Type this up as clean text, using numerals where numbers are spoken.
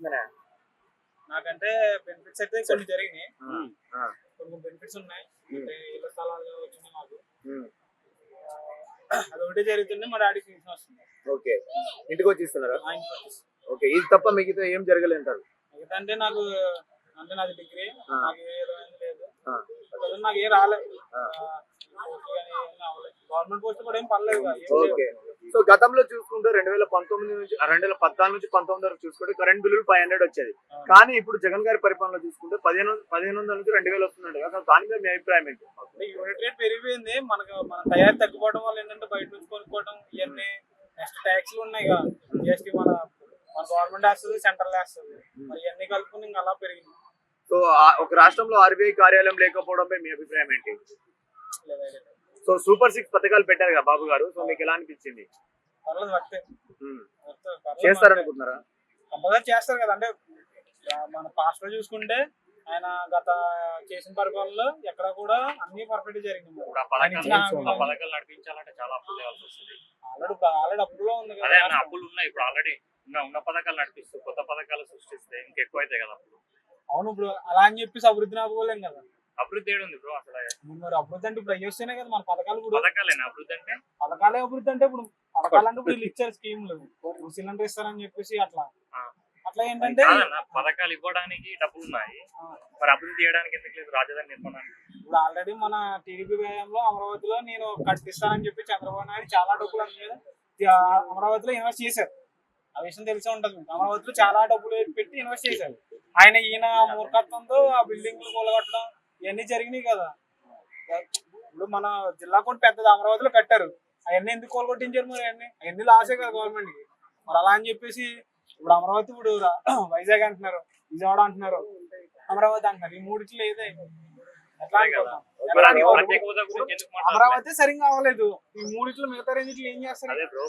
వస్తుందనే? నాకంటే బెనిఫిట్స్ అయితే కొన్ని జరిగినాయి, ఆ, కొన్ని బెనిఫిట్స్ ఉన్నాయి. అంటే ఇళ్ళ స్థలాలు వచ్చినాయి మాకు, ఉమ్, అదొకటే జరుగుతుంది. మా డాడీకి పెన్షన్ వస్తుంది. ఓకే. ఇంటికి వచ్చి ఇస్తున్నారా? ఆ ఇంటికి వచ్చేసి. ఓకే. ఇది తప్ప మిగతా ఏం జరగలేంటారు? మిగతా అంటే నాకు అంటే నాది డిగ్రీ, ఆ. నాకు ఏ విధమైన లేదు, ఆ, నాకు ఏ రాలేదు. ఆ. గవర్నమెంట్ పోస్ట్ కూడా ఏం పర్లేదు కదా, ఏం లేవు. ఓకే. సో గతంలో చూసుకుంటే 2019 నుంచి 2014 నుంచి 19 వరకు చూసుకుంటే కరెంట్ బిల్లులు 500 వచ్చేది. కానీ ఇప్పుడు జగన్ గారి పరిపాలన చూసుకుంటే 1500 నుంచి 2000 వస్తుందండి కదా. దాని మీద మీ అభిప్రాయం ఏంటి? అంటే యూనిట్ రేట్ పెరిగిపోయింది. మన తయారు తగ్గిపోవడం వల్ల ఏంటంటే బయట నుంచి కొనుక్కోవడం ఇవన్నీ, నెక్స్ట్ ట్యాక్స్లు ఉన్నాయి కదా, జిఎస్టీ మన గవర్నమెంట్ వేస్తుంది, సెంట్రల్ వేస్తుంది, మరి ఇవన్నీ కలుపుకుని ఇంకా అలా పెరిగింది. సో ఒక రాష్ట్రంలో ఆర్బీఐ కార్యాలయం లేకపోవడంపై మీ అభిప్రాయం ఏంటి? సో సూపర్ 6 పథకాలు పెట్టారు కదా బాబు గారు, సో మీకు ఎలా అనిపించింది? పర్లేదు, వర్తే. చేస్తారనుకుంటున్నారా? కంపల్సరీ చేస్తారు కదా. అంటే మన పాస్ట్ లో చూసుకుంటే ఆయన గత చేసిన పరిపాలనలో ఎక్కడ కూడా అన్ని పర్ఫెక్ట్ జరిగింది. పథకాలు నడిపించాలంటే చాలా అప్పులు చేయాల్సి వస్తుంది. ఆల్రెడీ అప్పుల్లో ఉంది అదే కదా. అప్పులు ఉన్నాయి ఇప్పుడు, ఆల్రెడీ ఉన్న పథకాలు నడిపిస్తూ కొత్త పథకాలు సృష్టిస్తే ఇంకెక్కువ అవుతాయి కదా అప్పులు. అవును, ఇప్పుడు అలా అని చెప్పేసి అభివృద్ధిని ఆపుకోలేం కదా. అభివృద్ధి ఏడు ఉంది బ్రో అసలు. మరి అభివృద్ధి అంటే ఇప్పుడు అయ్యేస్తేనే కదా మన పథకాలు. ఇప్పుడు పథకాలేనా అభివృద్ధి అంటే? పథకాలే అభివృద్ధి అంటే ఇప్పుడు పథకాలు అంటే ఇప్పుడు ఇచ్చారు స్కీమ్లు, సిలిండర్ ఇస్తారని చెప్పేసి అట్లా ఏంటంటే పథకాలు ఇవ్వడానికి డబ్బులు ఉన్నాయి, మరి అభివృద్ధి చేయడానికి ఎందుకు లేదు? రాజధాని నిర్మాణానికి ఇప్పుడు ఆల్రెడీ మన టీడీపీ వ్యయంలో అమరావతిలో నేను కట్టిస్తానని చెప్పి చంద్రబాబు నాయుడు చాలా డబ్బులు అమరావతిలో ఇన్వెస్ట్ చేశారు. ఆ విషయం తెలిసే ఉంటుంది మీకు. అమరావతిలో చాలా డబ్బులు పెట్టి ఇన్వెస్ట్ చేశారు. ఈయన మూర్ఖత్వంతో ఆ బిల్డింగ్లు కూలగొట్టడం ఇవన్నీ జరిగినాయి కదా. ఇప్పుడు మన జిల్లా కూడా పెద్దది అమరావతిలో కట్టారు, అవన్నీ ఎందుకు కూలగొట్టించారు? మరి అవన్నీ లాసే కదా గవర్నమెంట్ కి. మరి అలా అని చెప్పేసి ఇప్పుడు అమరావతి, ఇప్పుడు వైజాగ్ అంటున్నారు, విజయవాడ అంటున్నారు, అమరావతి అంటున్నారు. ఈ మూడిట్లో ఏదే ఎట్లా అమరావతి సరిగ్గా అవ్వలేదు. ఈ మూడిట్లో మిగతా రెండిట్లో ఏం చేస్తారు?